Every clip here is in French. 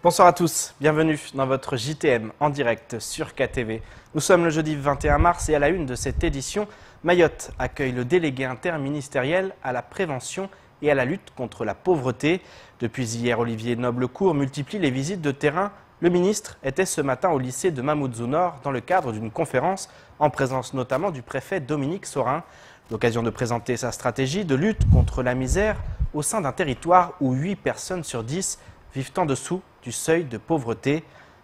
Bonsoir à tous, bienvenue dans votre JTM en direct sur KTV. Nous sommes le jeudi 21 mars et à la une de cette édition, Mayotte accueille le délégué interministériel à la prévention et à la lutte contre la pauvreté. Depuis hier, Olivier Noblecourt multiplie les visites de terrain. Le ministre était ce matin au lycée de Mamoudzou Nord dans le cadre d'une conférence en présence notamment du préfet Dominique Sorin. L'occasion de présenter sa stratégie de lutte contre la misère au sein d'un territoire où 8 personnes sur 10 vivent en dessous du seuil de pauvreté.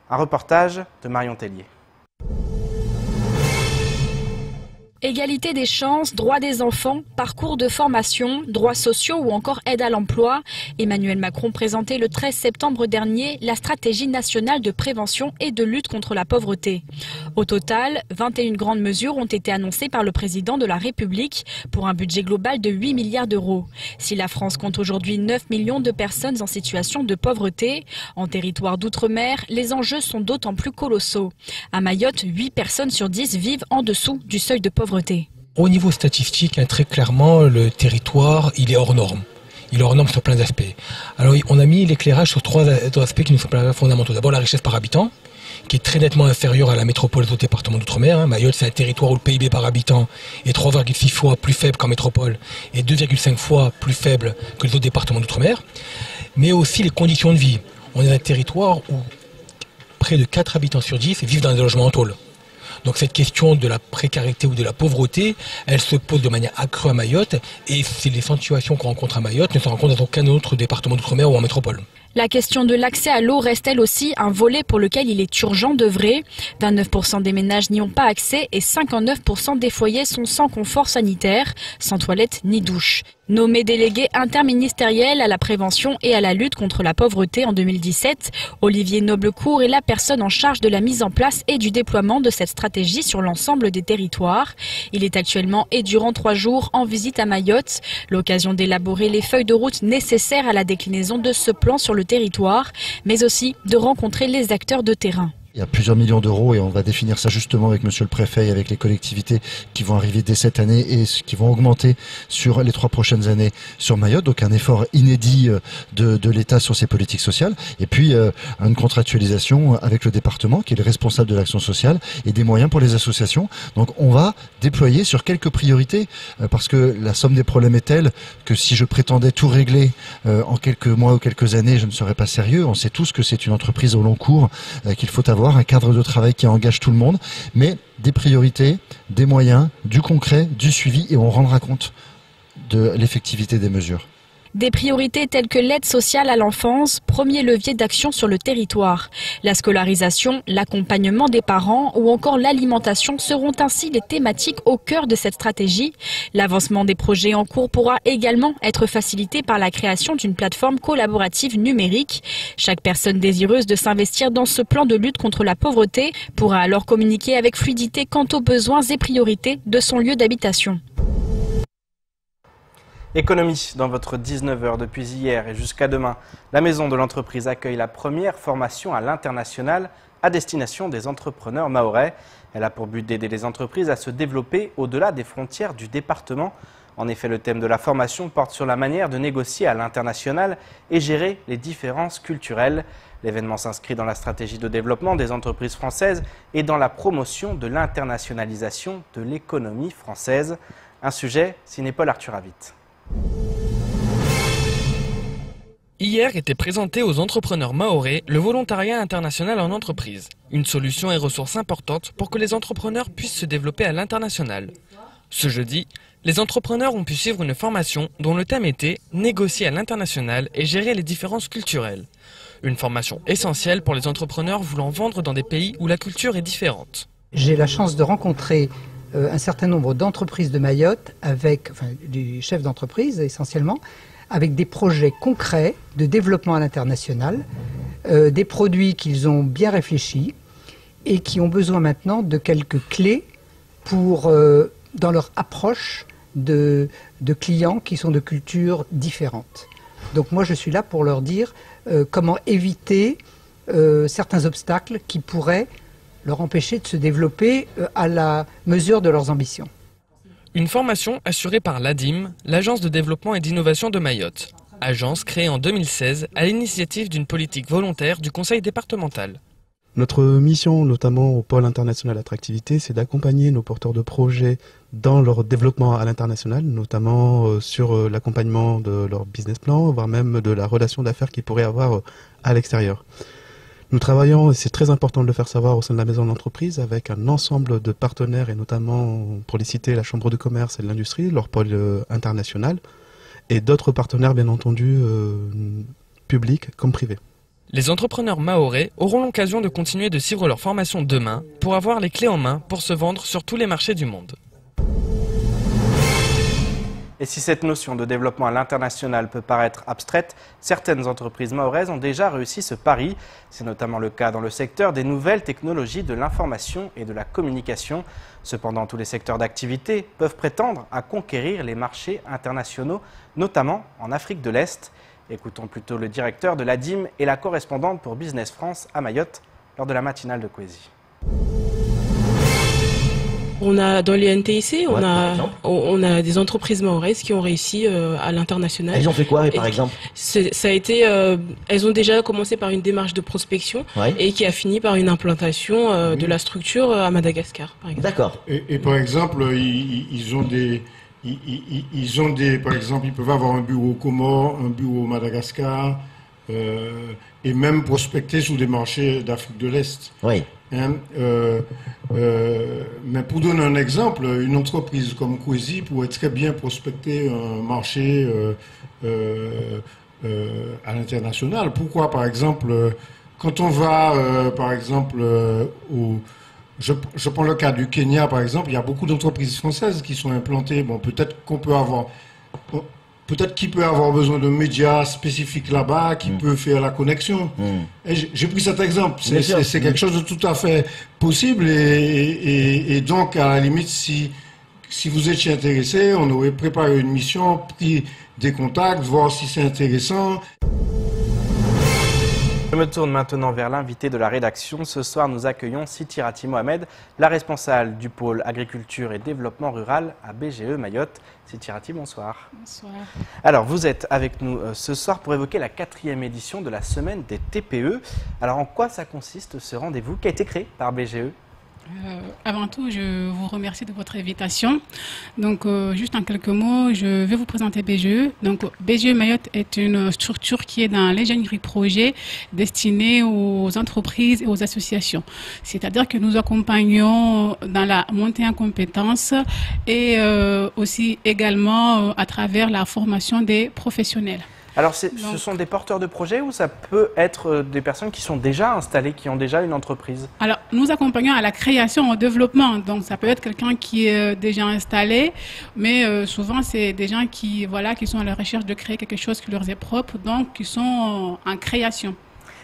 Un reportage de Marion Tellier. Égalité des chances, droits des enfants, parcours de formation, droits sociaux ou encore aide à l'emploi. Emmanuel Macron présentait le 13 septembre dernier la stratégie nationale de prévention et de lutte contre la pauvreté. Au total, 21 grandes mesures ont été annoncées par le président de la République pour un budget global de 8 milliards d'euros. Si la France compte aujourd'hui 9 millions de personnes en situation de pauvreté, en territoire d'outre-mer, les enjeux sont d'autant plus colossaux. À Mayotte, 8 personnes sur 10 vivent en dessous du seuil de pauvreté. Au niveau statistique, très clairement, le territoire, il est hors norme. Il est hors norme sur plein d'aspects. Alors, on a mis l'éclairage sur trois aspects qui nous semblent fondamentaux. D'abord, la richesse par habitant, qui est très nettement inférieure à la métropole et au département d'outre-mer. Mayotte, c'est un territoire où le PIB par habitant est 3,6 fois plus faible qu'en métropole et 2,5 fois plus faible que les autres départements d'outre-mer. Mais aussi les conditions de vie. On est un territoire où près de 4 habitants sur 10 vivent dans des logements en tôle. Donc cette question de la précarité ou de la pauvreté, elle se pose de manière accrue à Mayotte et c'est les situations qu'on rencontre à Mayotte ne se rencontrent dans aucun autre département d'outre-mer ou en métropole. La question de l'accès à l'eau reste elle aussi un volet pour lequel il est urgent d'œuvrer. 29% des ménages n'y ont pas accès et 59% des foyers sont sans confort sanitaire, sans toilette ni douche. Nommé délégué interministériel à la prévention et à la lutte contre la pauvreté en 2017, Olivier Noblecourt est la personne en charge de la mise en place et du déploiement de cette stratégie sur l'ensemble des territoires. Il est actuellement et durant 3 jours en visite à Mayotte, l'occasion d'élaborer les feuilles de route nécessaires à la déclinaison de ce plan sur le territoire, mais aussi de rencontrer les acteurs de terrain. Il y a plusieurs millions d'euros et on va définir ça justement avec monsieur le préfet et avec les collectivités qui vont arriver dès cette année et qui vont augmenter sur les 3 prochaines années sur Mayotte. Donc un effort inédit de l'État sur ses politiques sociales et puis une contractualisation avec le département qui est le responsable de l'action sociale et des moyens pour les associations. Donc on va déployer sur quelques priorités parce que la somme des problèmes est telle que si je prétendais tout régler en quelques mois ou quelques années, je ne serais pas sérieux. On sait tous que c'est une entreprise au long cours qu'il faut avoir un cadre de travail qui engage tout le monde, mais des priorités, des moyens, du concret, du suivi et on rendra compte de l'effectivité des mesures. Des priorités telles que l'aide sociale à l'enfance, premier levier d'action sur le territoire. La scolarisation, l'accompagnement des parents ou encore l'alimentation seront ainsi les thématiques au cœur de cette stratégie. L'avancement des projets en cours pourra également être facilité par la création d'une plateforme collaborative numérique. Chaque personne désireuse de s'investir dans ce plan de lutte contre la pauvreté pourra alors communiquer avec fluidité quant aux besoins et priorités de son lieu d'habitation. Économie, dans votre 19h depuis hier et jusqu'à demain, la Maison de l'entreprise accueille la première formation à l'international à destination des entrepreneurs mahorais. Elle a pour but d'aider les entreprises à se développer au-delà des frontières du département. En effet, le thème de la formation porte sur la manière de négocier à l'international et gérer les différences culturelles. L'événement s'inscrit dans la stratégie de développement des entreprises françaises et dans la promotion de l'internationalisation de l'économie française. Un sujet signé Paul Arthur Avit. Hier était présenté aux entrepreneurs mahorais le volontariat international en entreprise, une solution et ressource importante pour que les entrepreneurs puissent se développer à l'international. Ce jeudi, les entrepreneurs ont pu suivre une formation dont le thème était « Négocier à l'international et gérer les différences culturelles ». Une formation essentielle pour les entrepreneurs voulant vendre dans des pays où la culture est différente. J'ai la chance de rencontrer un certain nombre d'entreprises de Mayotte, des chefs d'entreprise essentiellement, avec des projets concrets de développement à l'international, des produits qu'ils ont bien réfléchis et qui ont besoin maintenant de quelques clés pour, dans leur approche de clients qui sont de cultures différentes. Donc moi je suis là pour leur dire comment éviter certains obstacles qui pourraient leur empêcher de se développer à la mesure de leurs ambitions. Une formation assurée par l'ADIM, l'Agence de développement et d'innovation de Mayotte. agence créée en 2016 à l'initiative d'une politique volontaire du conseil départemental. Notre mission, notamment au pôle international attractivité, c'est d'accompagner nos porteurs de projets dans leur développement à l'international, notamment sur l'accompagnement de leur business plan, voire même de la relation d'affaires qu'ils pourraient avoir à l'extérieur. Nous travaillons, et c'est très important de le faire savoir au sein de la maison de l'entreprise, avec un ensemble de partenaires, et notamment, pour les citer, la Chambre de commerce et de l'industrie, leur pôle international, et d'autres partenaires, bien entendu, publics comme privés. Les entrepreneurs mahorais auront l'occasion de continuer de suivre leur formation demain pour avoir les clés en main pour se vendre sur tous les marchés du monde. Et si cette notion de développement à l'international peut paraître abstraite, certaines entreprises mahoraises ont déjà réussi ce pari. C'est notamment le cas dans le secteur des nouvelles technologies de l'information et de la communication. Cependant, tous les secteurs d'activité peuvent prétendre à conquérir les marchés internationaux, notamment en Afrique de l'Est. Écoutons plutôt le directeur de l'ADIM et la correspondante pour Business France à Mayotte lors de la matinale de Coésie. On a dans les NTIC, on a des entreprises mahoraises qui ont réussi à l'international. Elles ont fait quoi, par exemple? Ça a été, elles ont déjà commencé par une démarche de prospection et qui a fini par une implantation de la structure à Madagascar, par exemple. D'accord. Et par exemple, par exemple, ils peuvent avoir un bureau au Comores, un bureau au Madagascar, et même prospecter sur des marchés d'Afrique de l'Est. Oui. Mais pour donner un exemple, une entreprise comme Coésie pourrait très bien prospecter un marché à l'international. Pourquoi, par exemple, quand on va, par exemple, je prends le cas du Kenya, par exemple, il y a beaucoup d'entreprises françaises qui sont implantées. Bon, peut-être qu'il peut avoir besoin de médias spécifiques là-bas, qui peut faire la connexion. J'ai pris cet exemple. C'est quelque chose de tout à fait possible. Et donc, à la limite, si vous étiez intéressé, on aurait préparé une mission, pris des contacts, voir si c'est intéressant. Je me tourne maintenant vers l'invité de la rédaction. Ce soir, nous accueillons Siti Rati Mohamed, la responsable du pôle agriculture et développement rural à BGE Mayotte. Siti Rati, bonsoir. Bonsoir. Alors, vous êtes avec nous ce soir pour évoquer la 4e édition de la semaine des TPE. Alors, en quoi ça consiste ce rendez-vous qui a été créé par BGE ? Avant tout, je vous remercie de votre invitation. Donc, juste en quelques mots, je vais vous présenter BGE. Donc, BGE Mayotte est une structure qui est dans l'ingénierie projet destinée aux entreprises et aux associations. C'est-à-dire que nous accompagnons dans la montée en compétences et aussi également à travers la formation des professionnels. Alors, ce sont des porteurs de projets ou ça peut être des personnes qui sont déjà installées, qui ont déjà une entreprise? Alors, nous accompagnons à la création, au développement. Donc, ça peut être quelqu'un qui est déjà installé, mais souvent, c'est des gens qui sont à la recherche de créer quelque chose qui leur est propre, donc qui sont en création.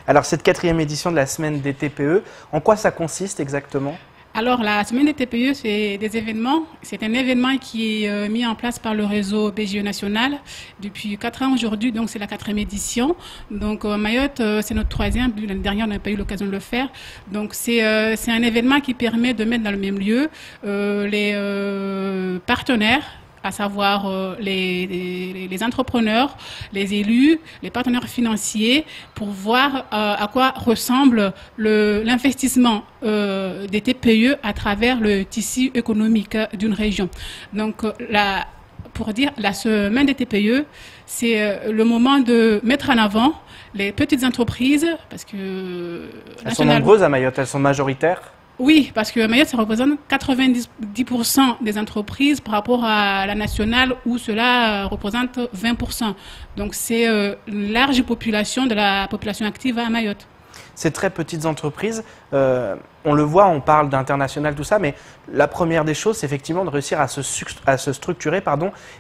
Alors, cette 4e édition de la semaine des TPE, en quoi ça consiste exactement ? Alors, la semaine des TPE, c'est des événements. C'est un événement qui est mis en place par le réseau BGE national depuis 4 ans aujourd'hui. Donc, c'est la 4e édition. Donc, Mayotte, c'est notre 3e. L'année dernière, on n'a pas eu l'occasion de le faire. Donc, c'est un événement qui permet de mettre dans le même lieu les partenaires, à savoir les entrepreneurs, les élus, les partenaires financiers, pour voir à quoi ressemble l'investissement des TPE à travers le tissu économique d'une région. Donc, pour dire, la semaine des TPE, c'est le moment de mettre en avant les petites entreprises, parce que... Elles sont nombreuses à Mayotte, elles sont majoritaires ? Oui, parce que Mayotte, ça représente 90% des entreprises par rapport à la nationale où cela représente 20%. Donc, c'est une large population de la population active à Mayotte. Ces très petites entreprises, on le voit, on parle d'international, tout ça, mais la première des choses, c'est effectivement de réussir à se structurer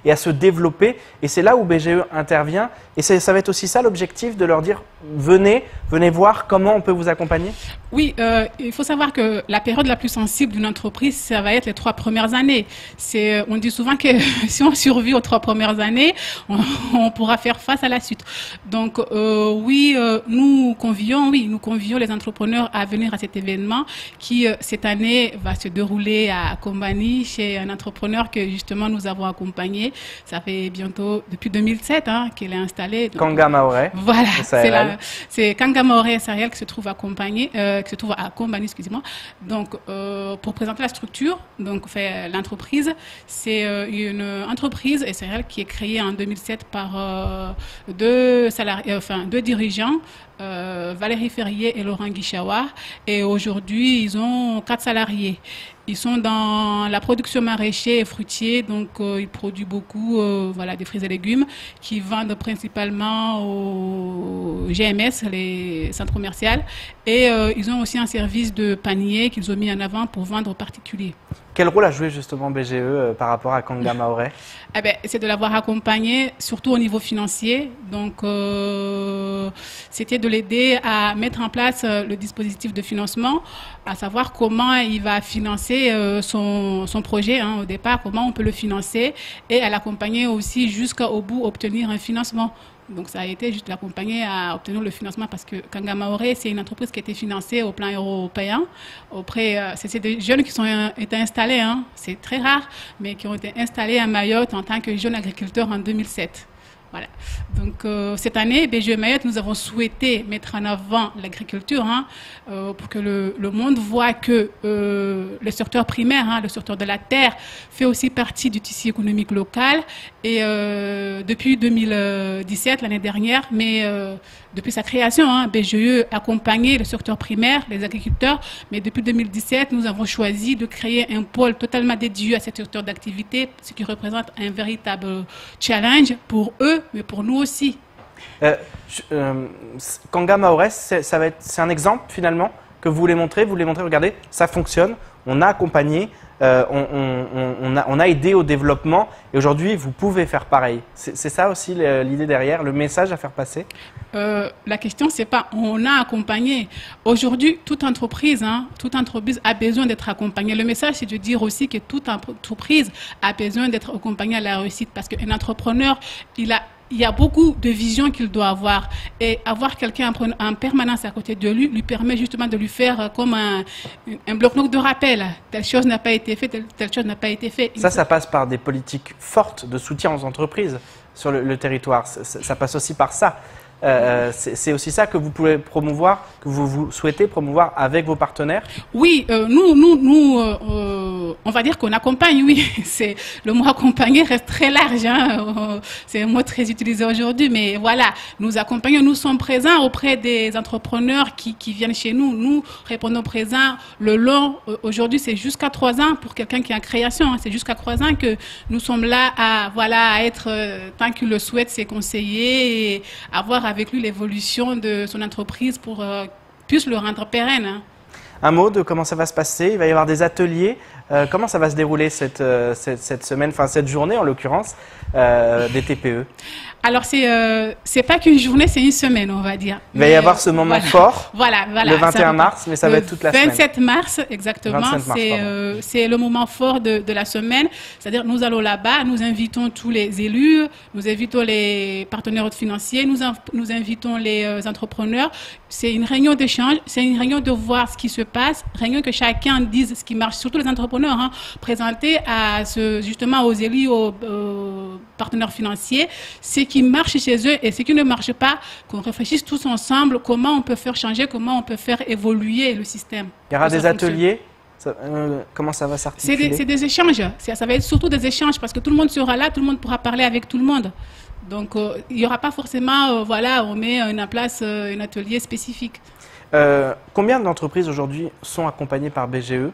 et à se développer. Et c'est là où BGE intervient. Et ça va être aussi ça l'objectif, de leur dire venez voir comment on peut vous accompagner. Oui, il faut savoir que la période la plus sensible d'une entreprise, ça va être les 3 premières années. On dit souvent que si on survit aux 3 premières années, on pourra faire face à la suite. Donc oui, nous convions convions les entrepreneurs à venir à cet événement qui, cette année, va se dérouler à Kombani chez un entrepreneur que justement nous avons accompagné. Ça fait bientôt, depuis 2007 qu'il est installé. Donc, Kanga Maoré. Voilà, c'est Kanga Maoré SARL qui se trouve à Kombani, excusez-moi. Donc, pour présenter la structure, donc l'entreprise, c'est une entreprise SARL qui est créée en 2007 par deux dirigeants, Valérie Ferrier et Laurent Guichawa. Et aujourd'hui, ils ont 4 salariés. Ils sont dans la production maraîchère et fruitier, donc ils produisent beaucoup des fruits et légumes qui vendent principalement au GMS, les centres commerciaux. Et ils ont aussi un service de panier qu'ils ont mis en avant pour vendre aux particuliers. Quel rôle a joué justement BGE par rapport à Kanga Maoré? C'est de l'avoir accompagné, surtout au niveau financier. Donc, c'était de l'aider à mettre en place le dispositif de financement, à savoir comment il va financer son projet au départ, comment on peut le financer, et à l'accompagner aussi jusqu'au bout, obtenir un financement. Donc, ça a été juste l'accompagner à obtenir le financement parce que Kanga Maoré, c'est une entreprise qui a été financée au plan européen. C'est des jeunes qui ont été installés, c'est très rare, mais qui ont été installés à Mayotte en tant que jeunes agriculteurs en 2007. Voilà. Donc, cette année, BGE Mayotte, nous avons souhaité mettre en avant l'agriculture pour que le monde voit que le secteur primaire, le secteur de la terre, fait aussi partie du tissu économique local. Et depuis 2017, l'année dernière, mais depuis sa création, BGE a accompagné le secteur primaire, les agriculteurs. Mais depuis 2017, nous avons choisi de créer un pôle totalement dédié à ce secteur d'activité, ce qui représente un véritable challenge pour eux, mais pour nous aussi. Kanga Maoré, c'est un exemple finalement que vous voulez montrer. Vous voulez montrer, regardez, ça fonctionne. On a accompagné, on a aidé au développement et aujourd'hui vous pouvez faire pareil. C'est ça aussi l'idée derrière, le message à faire passer. La question c'est pas on a accompagné. Aujourd'hui toute entreprise a besoin d'être accompagnée. Le message c'est de dire aussi que toute entreprise a besoin d'être accompagnée à la réussite parce qu'un entrepreneur il y a beaucoup de visions qu'il doit avoir et avoir quelqu'un en permanence à côté de lui permet justement de lui faire comme un bloc-notes de rappel. Telle chose n'a pas été faite, telle chose n'a pas été faite. Ça passe par des politiques fortes de soutien aux entreprises sur le territoire. Ça passe aussi par ça. C'est aussi ça que vous pouvez promouvoir, que vous souhaitez promouvoir avec vos partenaires? Oui, nous on va dire qu'on accompagne, oui. Le mot accompagner reste très large, c'est un mot très utilisé aujourd'hui, mais voilà, nous accompagnons, nous sommes présents auprès des entrepreneurs qui viennent chez nous. Nous répondons présents le long. Aujourd'hui, c'est jusqu'à 3 ans pour quelqu'un qui est en création. C'est jusqu'à 3 ans que nous sommes là à être, tant qu'il le souhaite, ses conseillers et avoir avec lui l'évolution de son entreprise pour puisse le rendre pérenne. Un mot de comment ça va se passer? Il va y avoir des ateliers. Comment ça va se dérouler cette semaine, enfin cette journée en l'occurrence, des TPE? Alors, c'est pas qu'une journée, c'est une semaine, on va dire. Il va y avoir ce moment fort, voilà, le 21 mars, mais ça va être toute la semaine. Le 27 mars, exactement, c'est le moment fort de la semaine. C'est-à-dire, nous allons là-bas, nous invitons tous les élus, nous invitons les partenaires financiers, nous invitons les entrepreneurs. C'est une réunion d'échange, c'est une réunion de voir ce qui se passe, réunion que chacun dise ce qui marche, surtout les entrepreneurs, présenter justement aux élus, aux partenaires financiers, ce qui marche chez eux et ce qui ne marche pas, qu'on réfléchisse tous ensemble comment on peut faire changer, comment on peut faire évoluer le système. Il y aura des ateliers? Comment ça va s'articuler? C'est des échanges, ça va être surtout des échanges parce que tout le monde sera là, tout le monde pourra parler avec tout le monde. Donc il n'y aura pas forcément, on met en place un atelier spécifique. Combien d'entreprises aujourd'hui sont accompagnées par BGE?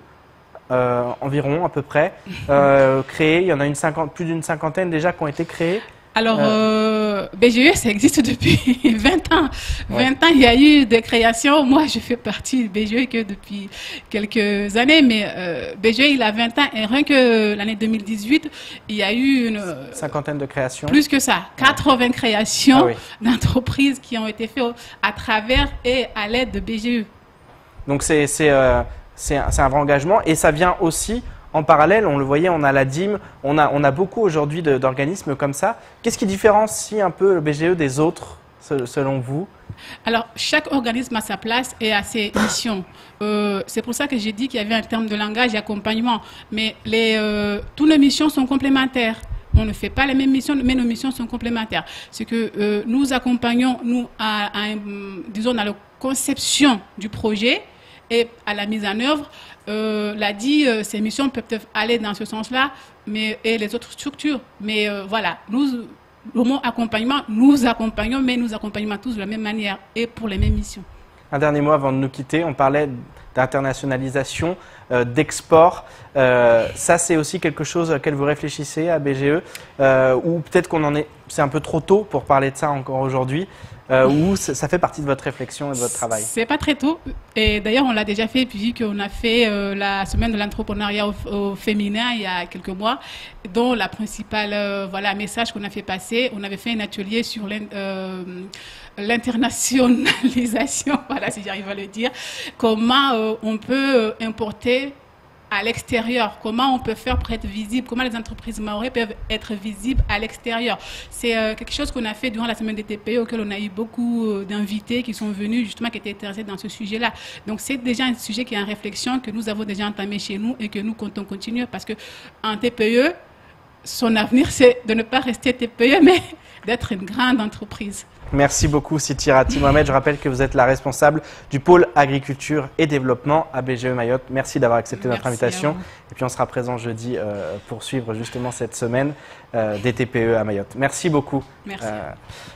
Environ à peu près créées, il y en a plus d'une cinquantaine déjà qui ont été créées. Alors, BGE, ça existe depuis 20 ans. 20 ans, il y a eu des créations. Moi, je fais partie de BGE que depuis quelques années, mais BGE, il a 20 ans. Et rien que l'année 2018, il y a eu une cinquantaine de créations. Plus que ça, 80 créations d'entreprises qui ont été faites à travers et à l'aide de BGE. Donc, c'est un vrai engagement et ça vient aussi en parallèle, on le voyait, on a la DIM, on a beaucoup aujourd'hui d'organismes comme ça. Qu'est-ce qui différencie un peu le BGE des autres selon vous? Alors, chaque organisme a sa place et a ses missions. C'est pour ça que j'ai dit qu'il y avait un terme de langage et accompagnement. Mais toutes nos missions sont complémentaires. On ne fait pas les mêmes missions, mais nos missions sont complémentaires. C'est que nous accompagnons, disons, dans la conception du projet et à la mise en œuvre. Ces missions peuvent aller dans ce sens-là, et les autres structures. Mais voilà, le mot accompagnement, nous accompagnons, mais nous accompagnons tous de la même manière et pour les mêmes missions. Un dernier mot avant de nous quitter, on parlait d'internationalisation, d'export. Ça, c'est aussi quelque chose auquel vous réfléchissez à BGE, ou peut-être c'est un peu trop tôt pour parler de ça encore aujourd'hui, ou ça fait partie de votre réflexion et de votre travail? C'est pas très tôt, et d'ailleurs on l'a déjà fait, vu qu'on a fait la semaine de l'entrepreneuriat au féminin il y a quelques mois, dont la principale message qu'on a fait passer, on avait fait un atelier sur l'internationalisation, voilà, si j'arrive à le dire, comment on peut importer à l'extérieur, comment on peut faire pour être visible, comment les entreprises mahorais peuvent être visibles à l'extérieur. C'est quelque chose qu'on a fait durant la semaine des TPE, auquel on a eu beaucoup d'invités qui sont venus, justement, qui étaient intéressés dans ce sujet-là. Donc c'est déjà un sujet qui est en réflexion, que nous avons déjà entamé chez nous et que nous comptons continuer, parce qu'un TPE, son avenir, c'est de ne pas rester TPE, mais d'être une grande entreprise. Merci beaucoup, Siti Rati Mohamed. Je rappelle que vous êtes la responsable du pôle agriculture et développement à BGE Mayotte. Merci d'avoir accepté notre invitation. Et puis on sera présent jeudi pour suivre justement cette semaine des TPE à Mayotte. Merci beaucoup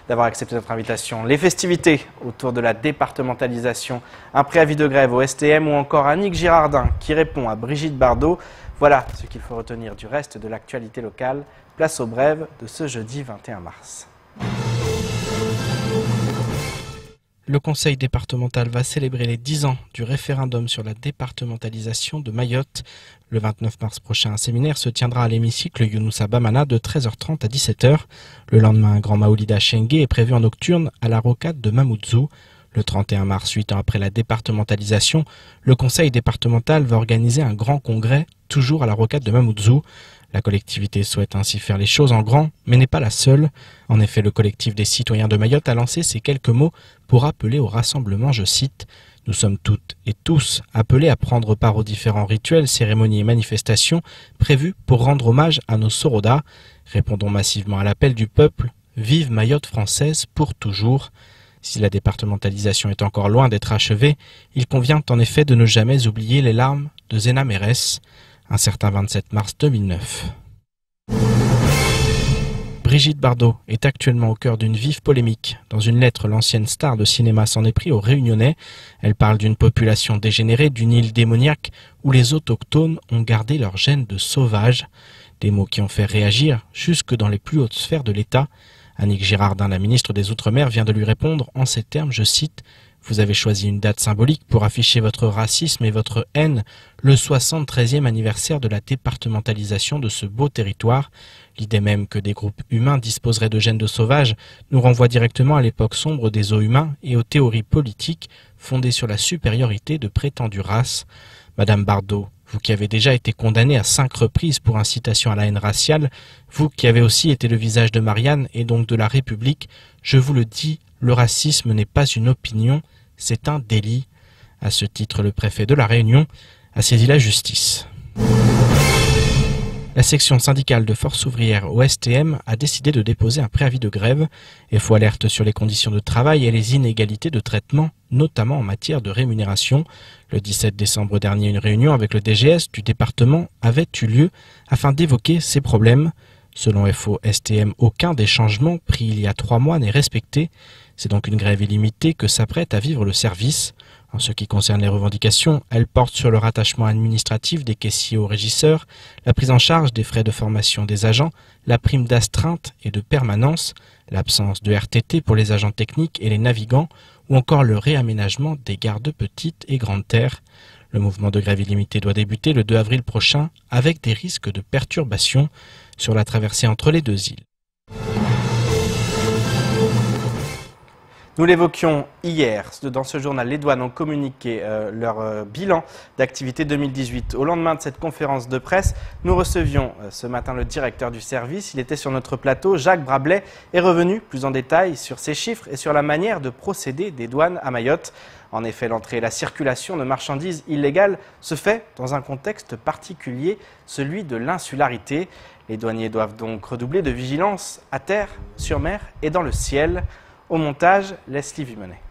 d'avoir accepté notre invitation. Les festivités autour de la départementalisation, un préavis de grève au STM ou encore Annick Girardin qui répond à Brigitte Bardot. Voilà ce qu'il faut retenir du reste de l'actualité locale. Place aux brèves de ce jeudi 21 mars. Le conseil départemental va célébrer les 10 ans du référendum sur la départementalisation de Mayotte. Le 29 mars prochain, un séminaire se tiendra à l'hémicycle Younoussa Bamana de 13h30 à 17h. Le lendemain, un grand Maoulida Chengue est prévu en nocturne à la rocade de Mamoudzou. Le 31 mars, 8 ans après la départementalisation, le conseil départemental va organiser un grand congrès, toujours à la rocade de Mamoudzou. La collectivité souhaite ainsi faire les choses en grand, mais n'est pas la seule. En effet, le collectif des citoyens de Mayotte a lancé ces quelques mots pour appeler au rassemblement, je cite « Nous sommes toutes et tous appelés à prendre part aux différents rituels, cérémonies et manifestations prévus pour rendre hommage à nos Sorodas. Répondons massivement à l'appel du peuple. Vive Mayotte française pour toujours !» Si la départementalisation est encore loin d'être achevée, il convient en effet de ne jamais oublier les larmes de Zena Mérès, un certain 27 mars 2009. Brigitte Bardot est actuellement au cœur d'une vive polémique. Dans une lettre, l'ancienne star de cinéma s'en est pris aux Réunionnais. Elle parle d'une population dégénérée, d'une île démoniaque où les autochtones ont gardé leur gène de sauvage. Des mots qui ont fait réagir jusque dans les plus hautes sphères de l'État. Annick Girardin, la ministre des Outre-mer, vient de lui répondre en ces termes, je cite « Vous avez choisi une date symbolique pour afficher votre racisme et votre haine, le 73e anniversaire de la départementalisation de ce beau territoire. L'idée même que des groupes humains disposeraient de gènes de sauvages nous renvoie directement à l'époque sombre des os humains et aux théories politiques fondées sur la supériorité de prétendues races. Madame Bardot, vous qui avez déjà été condamnée à 5 reprises pour incitation à la haine raciale, vous qui avez aussi été le visage de Marianne et donc de la République, je vous le dis, le racisme n'est pas une opinion, c'est un délit. À ce titre, le préfet de La Réunion a saisi la justice. La section syndicale de Force ouvrière au STM a décidé de déposer un préavis de grève. FO alerte sur les conditions de travail et les inégalités de traitement, notamment en matière de rémunération. Le 17 décembre dernier, une réunion avec le DGS du département avait eu lieu afin d'évoquer ces problèmes. Selon FO STM, aucun des changements pris il y a 3 mois n'est respecté. C'est donc une grève illimitée que s'apprête à vivre le service. En ce qui concerne les revendications, elles portent sur le rattachement administratif des caissiers aux régisseurs, la prise en charge des frais de formation des agents, la prime d'astreinte et de permanence, l'absence de RTT pour les agents techniques et les navigants, ou encore le réaménagement des gares de petite et grande terre. Le mouvement de grève illimitée doit débuter le 2 avril prochain avec des risques de perturbations sur la traversée entre les 2 îles. Nous l'évoquions hier. Dans ce journal, les douanes ont communiqué leur bilan d'activité 2018. Au lendemain de cette conférence de presse, nous recevions ce matin le directeur du service. Il était sur notre plateau. Jacques Brablet est revenu plus en détail sur ces chiffres et sur la manière de procéder des douanes à Mayotte. En effet, l'entrée et la circulation de marchandises illégales se fait dans un contexte particulier, celui de l'insularité. Les douaniers doivent donc redoubler de vigilance à terre, sur mer et dans le ciel. Au montage, Leslie Vimonet.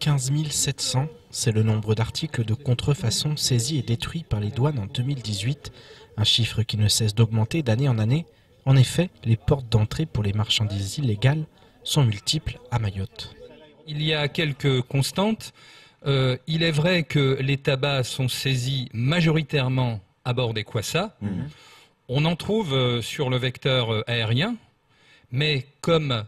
15 700, c'est le nombre d'articles de contrefaçon saisis et détruits par les douanes en 2018, un chiffre qui ne cesse d'augmenter d'année en année. En effet, les portes d'entrée pour les marchandises illégales sont multiples à Mayotte. Il y a quelques constantes. Il est vrai que les tabacs sont saisis majoritairement à bord des Kwassa. On en trouve sur le vecteur aérien. Mais comme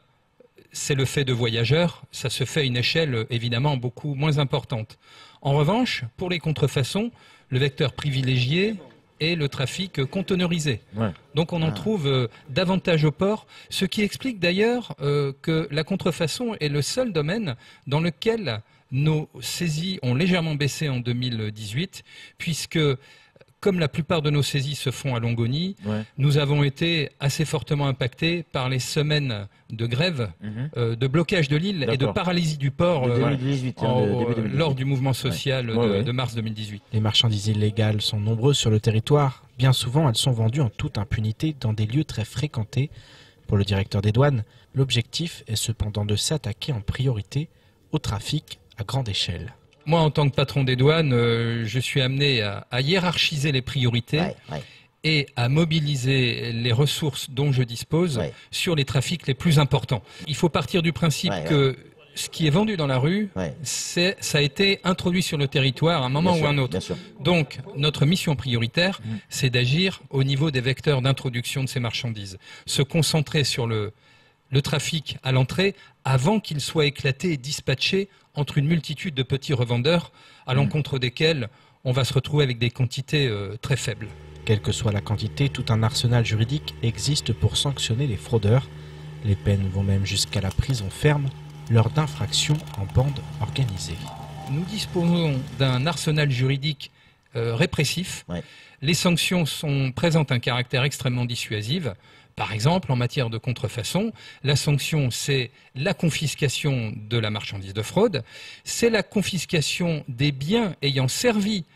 c'est le fait de voyageurs, ça se fait à une échelle évidemment beaucoup moins importante. En revanche, pour les contrefaçons, le vecteur privilégié est le trafic conteneurisé. Donc on en trouve davantage au port, ce qui explique d'ailleurs que la contrefaçon est le seul domaine dans lequel nos saisies ont légèrement baissé en 2018, puisque comme la plupart de nos saisies se font à Longoni, nous avons été assez fortement impactés par les semaines de grève, de blocage de l'île et de paralysie du port lors du mouvement social de mars 2018. Les marchandises illégales sont nombreuses sur le territoire. Bien souvent, elles sont vendues en toute impunité dans des lieux très fréquentés. Pour le directeur des douanes, l'objectif est cependant de s'attaquer en priorité au trafic à grande échelle. Moi, en tant que patron des douanes, je suis amené à hiérarchiser les priorités et à mobiliser les ressources dont je dispose sur les trafics les plus importants. Il faut partir du principe que ce qui est vendu dans la rue, ça a été introduit sur le territoire à un moment ou à un autre. Donc, notre mission prioritaire, c'est d'agir au niveau des vecteurs d'introduction de ces marchandises. Se concentrer sur le trafic à l'entrée avant qu'il soit éclaté et dispatché entre une multitude de petits revendeurs à l'encontre desquels on va se retrouver avec des quantités très faibles. Quelle que soit la quantité, tout un arsenal juridique existe pour sanctionner les fraudeurs. Les peines vont même jusqu'à la prison ferme lors d'infractions en bande organisée. Nous disposons d'un arsenal juridique répressif. Les sanctions présentent un caractère extrêmement dissuasif. Par exemple, en matière de contrefaçon, la sanction, c'est la confiscation de la marchandise de fraude, c'est la confiscation des biens ayant servi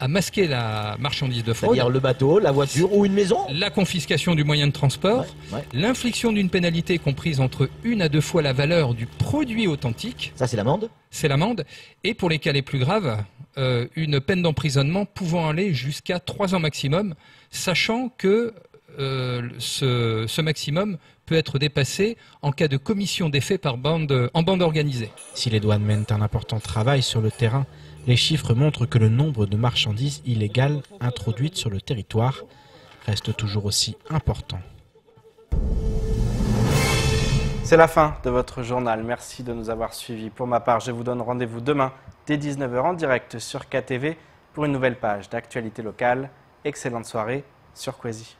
à masquer la marchandise de fraude. C'est-à-dire le bateau, la voiture ou une maison. La confiscation du moyen de transport, l'infliction d'une pénalité comprise entre 1 à 2 fois la valeur du produit authentique. Ça, c'est l'amende. C'est l'amende. Et pour les cas les plus graves, une peine d'emprisonnement pouvant aller jusqu'à 3 ans maximum, sachant que ce maximum peut être dépassé en cas de commission des faits en bande organisée. Si les douanes mènent un important travail sur le terrain, les chiffres montrent que le nombre de marchandises illégales introduites sur le territoire reste toujours aussi important. C'est la fin de votre journal. Merci de nous avoir suivis. Pour ma part, je vous donne rendez-vous demain dès 19h en direct sur KTV pour une nouvelle page d'actualité locale. Excellente soirée sur Kwasi.